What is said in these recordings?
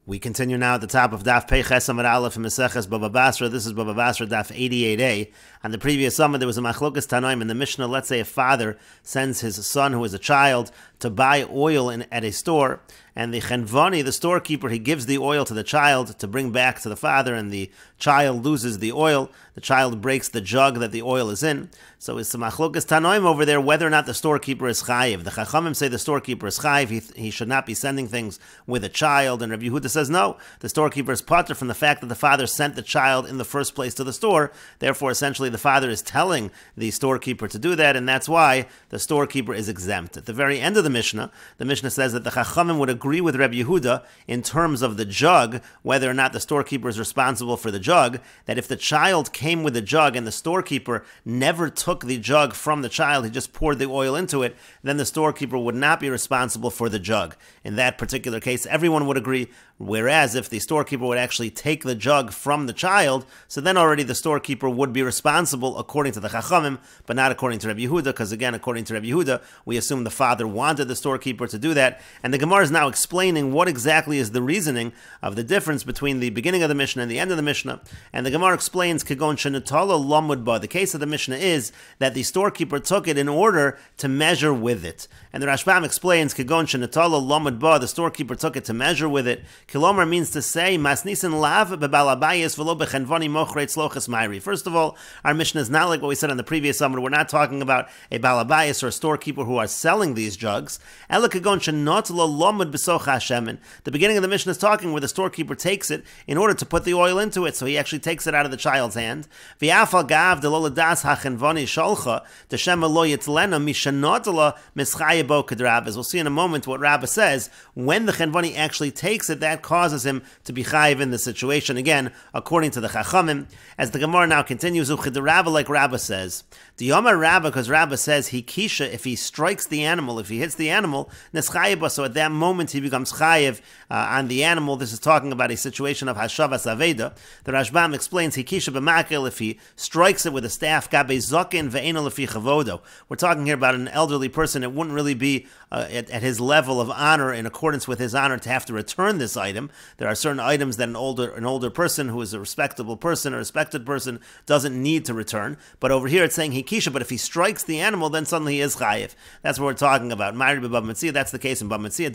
We continue now at the top of Daf Pei Ches Amud Aleph in Maseches Baba Basra. This is Baba Basra Daf 88a. On the previous summer, there was a machlokas tanoim in the Mishnah. Let's say a father sends his son, who is a child, to buy oil at a store, and the chenvani, the storekeeper, he gives the oil to the child to bring back to the father, and the child loses the oil. The child breaks the jug that the oil is in. So it's a machlokas tanoim over there whether or not the storekeeper is chayiv. The chachamim say the storekeeper is chayiv. He should not be sending things with a child, and Rabbi Yehuda says no. The storekeeper is patur from the fact that the father sent the child in the first place to the store. Therefore, essentially, the father is telling the storekeeper to do that, and that's why the storekeeper is exempt. At the very end of the Mishnah says that the chachamim would agree with Rabbi Yehuda in terms of the jug, whether or not the storekeeper is responsible for the jug, that if the child came with the jug and the storekeeper never took the jug from the child, he just poured the oil into it, then the storekeeper would not be responsible for the jug. In that particular case, everyone would agree. Whereas if the storekeeper would actually take the jug from the child, so then already the storekeeper would be responsible according to the Chachamim, but not according to Rabbi Yehuda, because again, according to Rabbi Yehuda, we assume the father wanted the storekeeper to do that. And the Gemara is now explaining what exactly is the reasoning of the difference between the beginning of the Mishnah and the end of the Mishnah. And the Gemara explains, Kegon Shenatala Lamud Ba. The case of the Mishnah is that the storekeeper took it in order to measure with it. And the Rashbam explains, Kegon Shenatala Lamud Ba, the storekeeper took it to measure with it. Kilomar means to say, Masnisin lav bebalabayis v'lo bechenvani mochret slochas mayri. First of all, our Mishnah is not like what we said on the previous summer. We're not talking about a balabayis or a storekeeper who are selling these jugs. Ela kegon shenot lo lomud b'socha hashemen. The beginning of the Mishnah is talking where the storekeeper takes it in order to put the oil into it. So he actually takes it out of the child's hand. V'yafal gav de lo ladas hachenvani sholcha deshem lo yitlena mishanotala mischayabo kedrab. As we'll see in a moment, what Rabbah says, when the chenvani actually takes it, that causes him to be chayiv in the situation. Again, according to the Chachamim, as the Gemara now continues, Rabba, like Rabbah says, the Yomar Rabbah, because Rabbah says he kisha, if he strikes the animal, if he hits the animal, neschayiba, so at that moment he becomes chayiv on the animal. This is talking about a situation of hashavas aveda. The Rashbam explains he kisha b'makil, if he strikes it with a staff, gabe zokin ve'enol lefi chavodo. We're talking here about an elderly person. It wouldn't really be at his level of honor, in accordance with his honor, to have to return this item. There are certain items that an older person who is a respectable person, a respected person, doesn't need to return. But over here it's saying hikisha, but if he strikes the animal, then suddenly he is chayiv. That's what we're talking about. That's the case in Bab Metzia.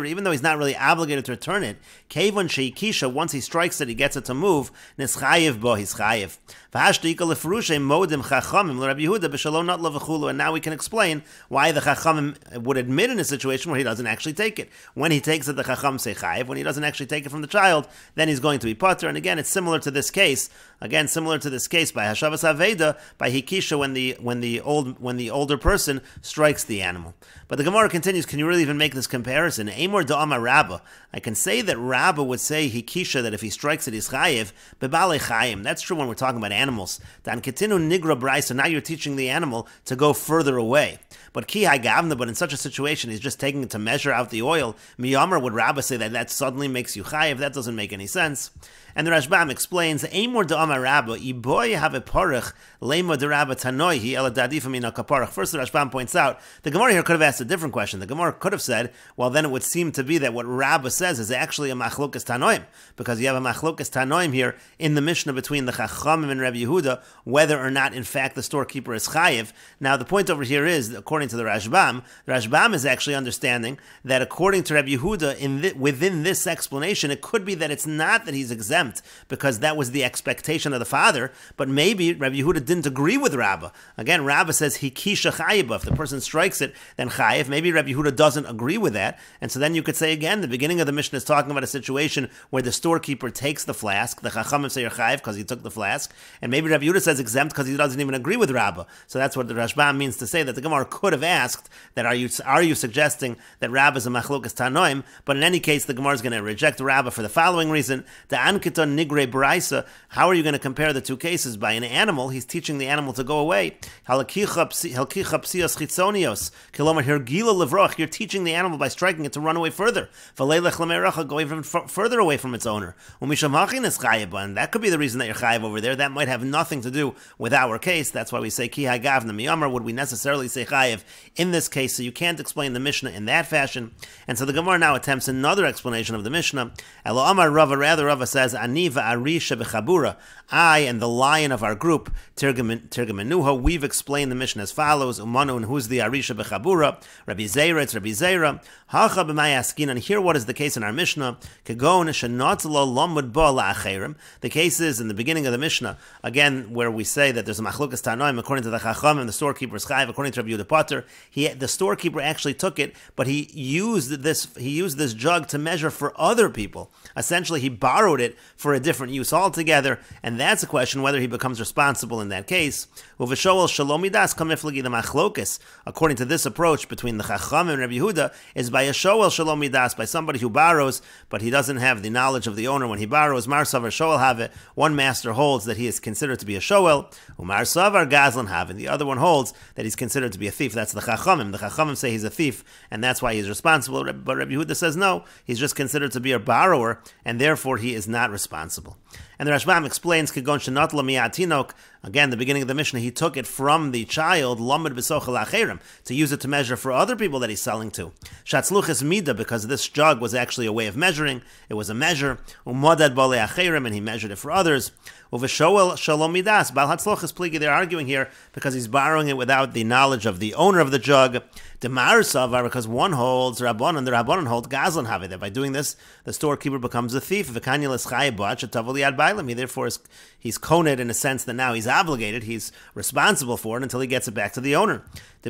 Even though he's not really obligated to return it, kevon sheikisha, once he strikes it, he gets it to move, nischayiv bo, he's chayiv. And now we can explain why the Chachamim would admit in a situation where he doesn't actually take it. When he takes it, the Chacham say chayiv. When he doesn't actually take it from the child, then he's going to be patur. And again, it's similar to this case. Again, similar to this case by Hashavas Aveda, by Hikisha, when the older person strikes the animal. But the Gemara continues, can you really even make this comparison? Amor da'ama Rabbah. I can say that Rabbah would say Hikisha, that if he strikes it, he's chayiv, bebale chayim. That's true when we're talking about animals. Dan ketinu nigra brayso. Now you're teaching the animal to go further away. But ki hagavna, but in such a situation, he's just taking it to measure out the oil. Miyamar, would Rabbah say that suddenly makes you chayiv? That doesn't make any sense. And the Rashbam explains, Amor da'ama Rabbah, iboy have a parach, lema de Rabbah tanoihi, ela dadifa mina kaparach. First, the Rashbam points out, the Gemara here could have asked a different question. The Gemara could have said, well, then it would seem to be that what Rabbah says is actually a machlokas tanoim, because you have a machlokas tanoim here in the Mishnah between the Chachamim and Rabbi Yehuda, whether or not, in fact, the storekeeper is chayiv. Now, the point over here is, according to the Rashbam is actually understanding that according to Rabbi Yehuda, within this explanation, it could be that it's not that he's exempt, because that was the expectation of the father, but maybe Rabbi Yehuda didn't agree with Rabbah. Again, Rabbah says hikisha chayiba. If the person strikes it, then chayiv. Maybe Rabbi Yehuda doesn't agree with that, and so then you could say again, the beginning of the Mishnah is talking about a situation where the storekeeper takes the flask. The Chachamim say you're chayiv because he took the flask, and maybe Rabbi Yehuda says exempt because he doesn't even agree with Rabbah. So that's what the Rashbam means to say that the Gemara could have asked that are you suggesting that Rabbah is a machlokas tanoim? But in any case, the Gemara is going to reject Rabbah for the following reason: the ankiton nigre braisa. How are you going to compare the two cases? By an animal, he's teaching the animal to go away. You're teaching the animal by striking it to run away further. Go even further away from its owner. And that could be the reason that you're chayiv over there. That might have nothing to do with our case. That's why we say ki hagavna miyamar. Would we necessarily say chayiv chayiv in this case, so you can't explain the Mishnah in that fashion. And so the Gemara now attempts another explanation of the Mishnah. Elo Amar Rava, rather Rava says, Ani va'arisha b'chabura, I and the lion of our group, Tirgamenuha, we've explained the Mishnah as follows, Umanu, and who's the Arisha b'chabura? Rabbi Zera, it's Rabbi Zera. Hacha b'may askin, and here what is the case in our Mishnah? Kegon shenot lo lomud ba la'acherim. The case is in the beginning of the Mishnah, again, where we say that there's a machlukas tanoim, according to the Chachamim, the storekeeper's chayiv, according to Rabbi Yehuda Potter, the storekeeper actually took it, but he used this jug to measure for other people. Essentially, he borrowed it for a different use altogether, and that's a question whether he becomes responsible in that case. Uveshowel shalom midas kamiflagi, the machlokas, according to this approach between the Chachamim and Rabbi Yehuda, is by a showel shalom midas, by somebody who borrows, but he doesn't have the knowledge of the owner when he borrows. Mar savar showel have it. One master holds that he is considered to be a showel. Umar savar gazlan have, and the other one holds that he's considered to be a thief. That's the Chachamim. The Chachamim say he's a thief, and that's why he's responsible. But Rabbi Yehuda says no, he's just considered to be a borrower, and therefore he is not responsible. And the Rashbam explains, Kegon shenot lo mi'atinok, again, the beginning of the Mishnah, he took it from the child, lamed b'sochel acherim, to use it to measure for other people that he's selling to. Shatzluchis mida, because this jug was actually a way of measuring, it was a measure, umodad bale acherim, and he measured it for others. Uveshowel shalom midas, bal hatzlochis pligi, they're arguing here because he's borrowing it without the knowledge of the owner of the jug. Demar savar, because one holds Rabbanan, the Rabbanan hold gazlan have it, that by doing this, the storekeeper becomes a thief. V'kanyeles chayibat shetavol yad bailam, he therefore he's koned in a sense that now he's obligated, he's responsible for it until he gets it back to the owner. He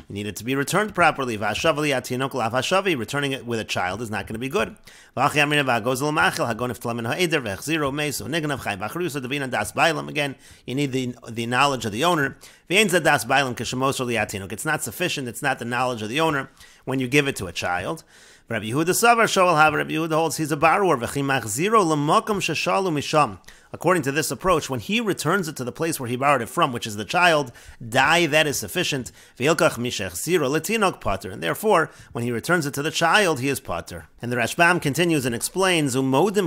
needed to be returned properly. Returning it with a child is not going to be good. Again, you need the knowledge of the owner. It's not sufficient, it's not the knowledge of the owner when you give it to a child. Rabbi Yehuda Savar Shoel Hav, Rabbi Yehuda holds he's a borrower. According to this approach, when he returns it to the place where he borrowed it from, which is the child, that is sufficient. And therefore, when he returns it to the child, he is pater. And the Rashbam continues and explains, according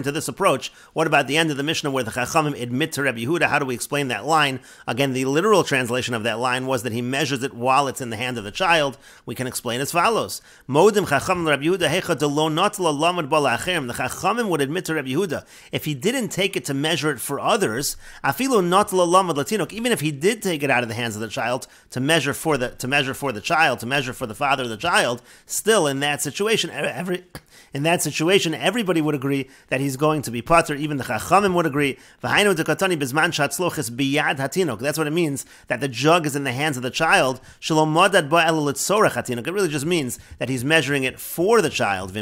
to this approach, what about the end of the Mishnah where the Chachamim admit to Rabbi Yehuda? How do we explain that line? Again, the literal translation of that line was that he measures it while it's in the hand of the child. We can explain as follows. The Chachamim would admit to Rabbi Yehuda, if he didn't take it to measure it for others, even if he did take it out of the hands of the child to measure for the child, to measure for the father of the child, still in that situation, everybody would agree that he's going to be pater. Even the Chachamim would agree. That's what it means, that the jug is in the hands of the child. It really just means that he's measuring it for the child.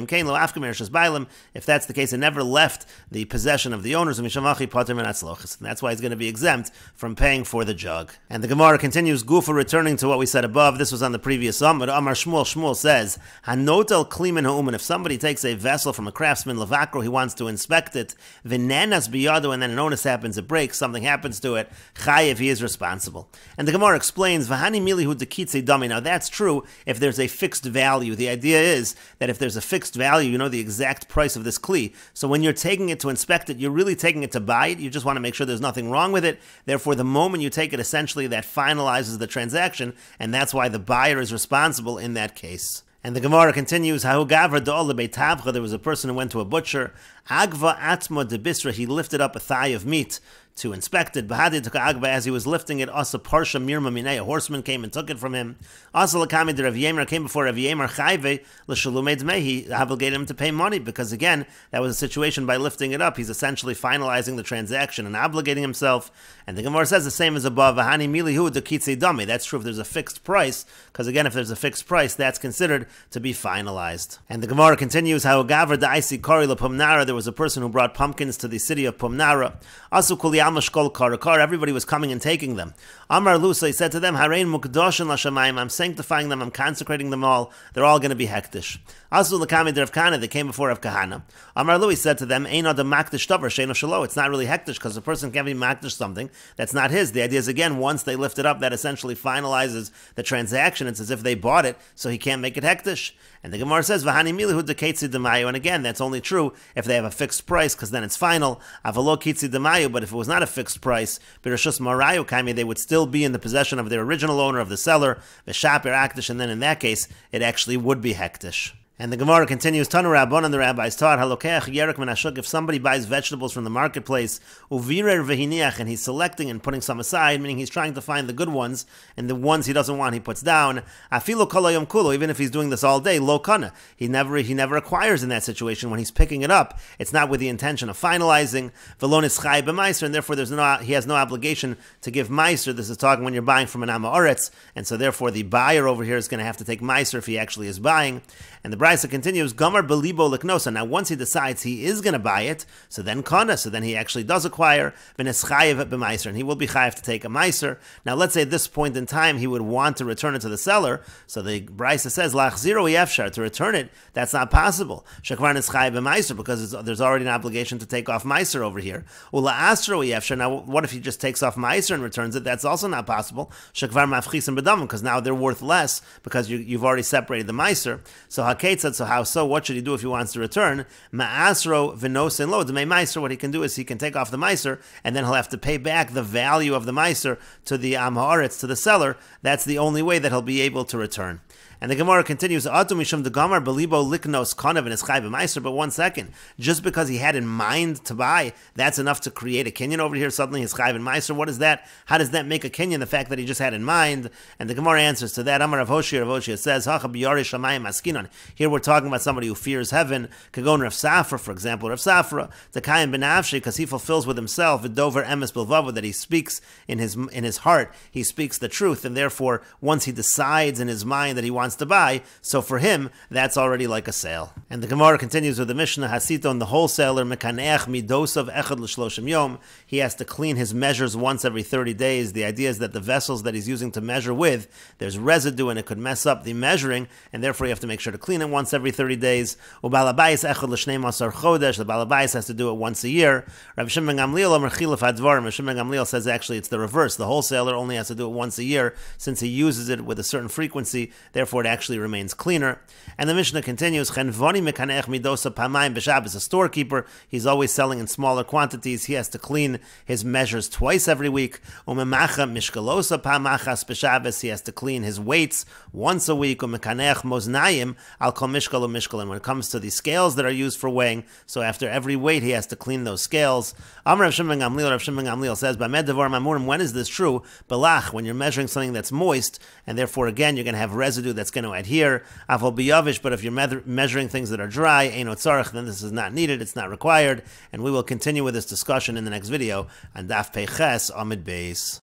If that's the case, it never left the possession of the owners. And that's why he's going to be exempt from paying for the jug. And the Gemara continues, Gufa, returning to what we said above. This was on the previous Amar. Amar Shmuel says, Hanotel klimen ha'uman, if somebody takes a vessel from a craftsman, levakro, he wants to inspect it, v'nenas biyado, and then an onus happens, it breaks, something happens to it, chayiv, he is responsible. And the Gemara explains, v'hani milihu dekitze dami. Now that's true if there's a fixed value. The idea is that if there's a fixed value, you know the exact price of this kli. So when you're taking it to inspect it, you're really taking it to buy it. You just want to make sure there's nothing wrong with it. Therefore, the moment you take it, essentially that finalizes the transaction, and that's why the buyer is responsible in that case. And the Gemara continues, there was a person who went to a butcher, Agva atma de bisra, he lifted up a thigh of meat to inspect it. As he was lifting it, Asa Parsha Mirma Minei, a horseman came and took it from him. Asa Lakami de Rav Yemer came before Rav Yemer Chayve L'Shalumei Dmei, he obligated him to pay money, because again, that was a situation by lifting it up. He's essentially finalizing the transaction and obligating himself. And the Gemara says the same as above, Vahani Milihu de Kitze Dami. That's true if there's a fixed price, because again, if there's a fixed price, that's considered to be finalized. And the Gemara continues, How Gavra da Isi Kari La Pumnara, there was a person who brought pumpkins to the city of Pumnara. Asu Kuli everybody was coming and taking them. Amar Lusa, he said to them, Harein Mukdoshin Lashamayim, I'm sanctifying them, I'm consecrating them all, they're all going to be hektish. Asu Lakami de Rav Kahana, they came before Rav Kahana. Amar Lu, he said to them, Ein Adam Makdish Tavar Sheino Shalo, it's not really hektish, because a person can't be Makdish something that's not his. The idea is, again, once they lift it up, that essentially finalizes the transaction. It's as if they bought it, so he can't make it hektish. And the Gemara says, Vahani Milihu de Ketzi Demayo, and again, that's only true if they have a fixed price because then it's final. Avalo kitzi demayu, but if it was not a fixed price, birashus marayu kaimi, they would still be in the possession of their original owner, of the seller, v'shapir akdish, and then in that case, it actually would be hektish. And the Gemara continues, Tanu Rabbanan, the rabbis taught, Halokeach yerek min hashuk, if somebody buys vegetables from the marketplace, uvirer vehiniach, and he's selecting and putting some aside, meaning he's trying to find the good ones, and the ones he doesn't want he puts down, afilu kol hayom kulo, even if he's doing this all day, lo kana, he never acquires in that situation. When he's picking it up, it's not with the intention of finalizing, v'lo nischai b'maiser, and therefore he has no obligation to give meiser. This is talking when you're buying from an Amma Oretz, and so therefore the buyer over here is going to have to take meiser if he actually is buying. And the Brisa continues, Gomer belibo liknosa. Now, once he decides he is going to buy it, so then kana, so then he actually does acquire, v'neschayev b'maiser, and he will be chayev to take a meiser. Now, let's say at this point in time he would want to return it to the seller. So the Brisa says, lachziro yefshar, to return it, that's not possible. Shekvar neschayev b'maiser, because there's already an obligation to take off meiser over here. Ula astro yefshar. Now, what if he just takes off meiser and returns it? That's also not possible. Shekvar mafchisim b'dam, because now they're worth less because you've already separated the meiser. So so what should he do if he wants to return? Ma'asro v'nosin lo d'mei meiser. What he can do is he can take off the meiser, and then he'll have to pay back the value of the meiser to the Am Haaretz, to the seller. That's the only way that he'll be able to return. And the Gemara continues, Atu mishum de Gamar belibo liknos kanav and eschai b'meiser. But 1 second, just because he had in mind to buy, that's enough to create a kinyan over here. Suddenly his chai b'meiser. What is that? How does that make a kinyan? The fact that he just had in mind. And the Gemara answers to that. Amar Rav Hoshia says, Hacha b'yari shamayim askinon. Here we're talking about somebody who fears heaven. Kagon Rav Safra, for example, Rav Safra, the Kayim benafshi, because he fulfills with himself v'dover emes bilvavu, that he speaks in his heart. He speaks the truth, and therefore, once he decides in his mind that he wants to buy, so for him, that's already like a sale. And the Gemara continues with the Mishnah, Hasiton, the wholesaler, mekaneach midosav echad l'shloshim yom, he has to clean his measures once every 30 days. The idea is that the vessels that he's using to measure with, there's residue and it could mess up the measuring, and therefore you have to make sure to clean it once every 30 days. Ubalabais echad l'shnei masar chodesh, the balabais has to do it once a year. Rabbi Shimon ben Gamliel omer chilaf hadvarim. Rabbi Shimon ben Gamliel says actually it's the reverse. The wholesaler only has to do it once a year, since he uses it with a certain frequency, therefore it actually remains cleaner. And the Mishnah continues, Chenvoni mekanech midosa pamayim b'Shabbos. A storekeeper, he's always selling in smaller quantities. He has to clean his measures twice every week. Umemacha mishkalosa pamachas b'Shabbos. He has to clean his weights once a week. Umekanech moznayim al kol mishkal u'mishkal. And when it comes to the scales that are used for weighing, so after every weight he has to clean those scales. Amar Rav Shimon ben Gamliel, Rav Shimon ben Gamliel says, B'med devar mamurim, when is this true? Belach, when you're measuring something that's moist, and therefore again you're going to have residue that's going to adhere. Avol biyavish, but if you're measuring things that are dry, eino tzarich, then this is not needed, it's not required. And we will continue with this discussion in the next video on Daf Pei Ches Amid Beis.